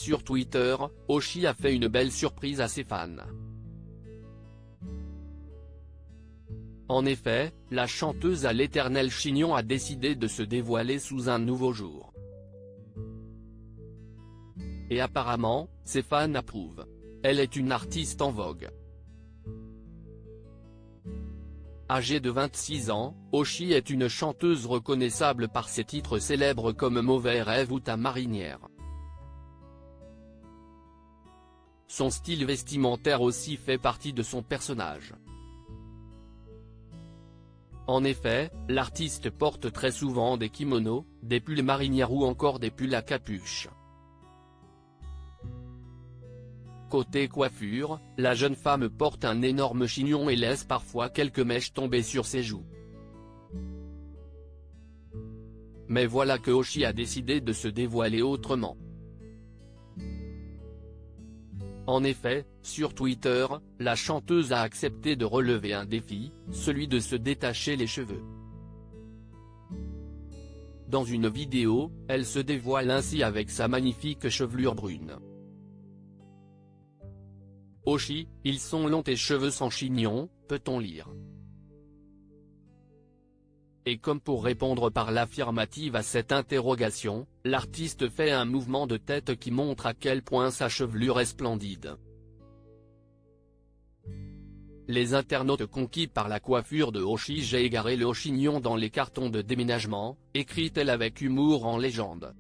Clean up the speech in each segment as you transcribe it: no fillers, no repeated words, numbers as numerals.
Sur Twitter, Oshi a fait une belle surprise à ses fans. En effet, la chanteuse à l'éternel chignon a décidé de se dévoiler sous un nouveau jour. Et apparemment, ses fans approuvent. Elle est une artiste en vogue. Âgée de 26 ans, Oshi est une chanteuse reconnaissable par ses titres célèbres comme Mauvais rêve ou Ta marinière. Son style vestimentaire aussi fait partie de son personnage. En effet, l'artiste porte très souvent des kimonos, des pulls marinières ou encore des pulls à capuche. Côté coiffure, la jeune femme porte un énorme chignon et laisse parfois quelques mèches tomber sur ses joues. Mais voilà que Oshi a décidé de se dévoiler autrement. En effet, sur Twitter, la chanteuse a accepté de relever un défi, celui de se détacher les cheveux. Dans une vidéo, elle se dévoile ainsi avec sa magnifique chevelure brune. Oshi, ils sont longs tes cheveux sans chignon, peut-on lire. Et comme pour répondre par l'affirmative à cette interrogation, l'artiste fait un mouvement de tête qui montre à quel point sa chevelure est splendide. Les internautes conquis par la coiffure de Oshi. J'ai égaré le chignon dans les cartons de déménagement, écrit-elle avec humour en légende.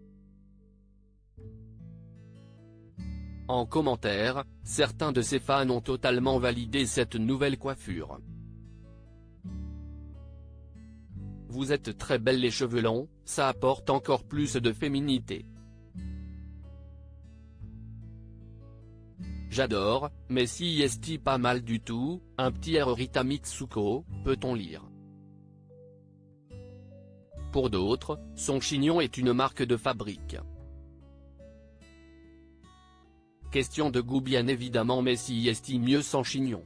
En commentaire, certains de ses fans ont totalement validé cette nouvelle coiffure. Vous êtes très belle les cheveux longs, ça apporte encore plus de féminité. J'adore, mais si est pas mal du tout, un petit air Rita Mitsuko, peut-on lire. Pour d'autres, son chignon est une marque de fabrique. Question de goût bien évidemment, mais si est mieux sans chignon.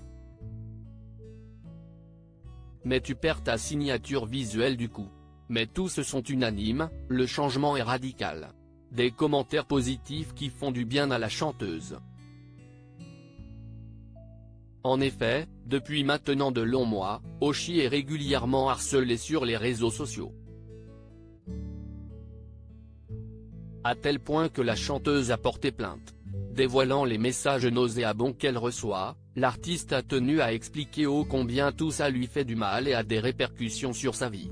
Mais tu perds ta signature visuelle du coup. Mais tous sont unanimes, le changement est radical. Des commentaires positifs qui font du bien à la chanteuse. En effet, depuis maintenant de longs mois, Oshi est régulièrement harcelée sur les réseaux sociaux. À tel point que la chanteuse a porté plainte. Dévoilant les messages nauséabonds qu'elle reçoit, l'artiste a tenu à expliquer ô combien tout ça lui fait du mal et a des répercussions sur sa vie.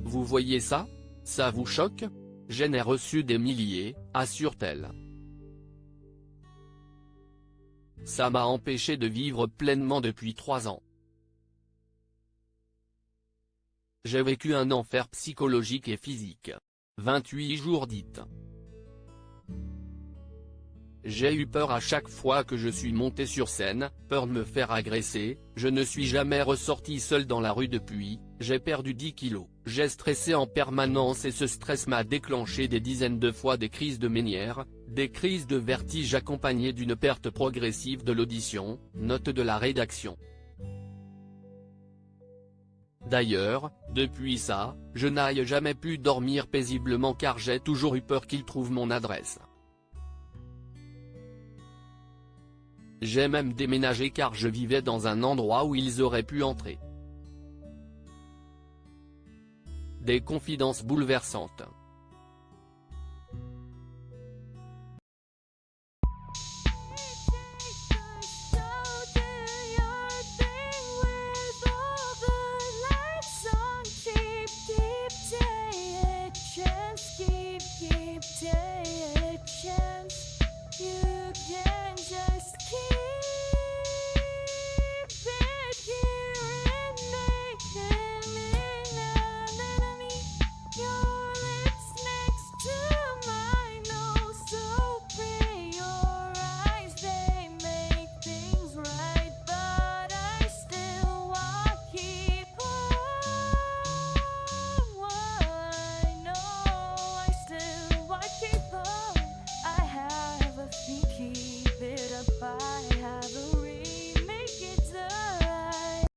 Vous voyez ça? Ça vous choque? J'en ai reçu des milliers, assure-t-elle. Ça m'a empêché de vivre pleinement depuis 3 ans. J'ai vécu un enfer psychologique et physique. 28 jours dites. J'ai eu peur à chaque fois que je suis monté sur scène, peur de me faire agresser, je ne suis jamais ressorti seul dans la rue depuis, j'ai perdu 10 kilos, j'ai stressé en permanence et ce stress m'a déclenché des dizaines de fois des crises de ménière, des crises de vertige accompagnées d'une perte progressive de l'audition, note de la rédaction. D'ailleurs, depuis ça, je n'ai jamais pu dormir paisiblement car j'ai toujours eu peur qu'ils trouvent mon adresse. J'ai même déménagé car je vivais dans un endroit où ils auraient pu entrer. Des confidences bouleversantes.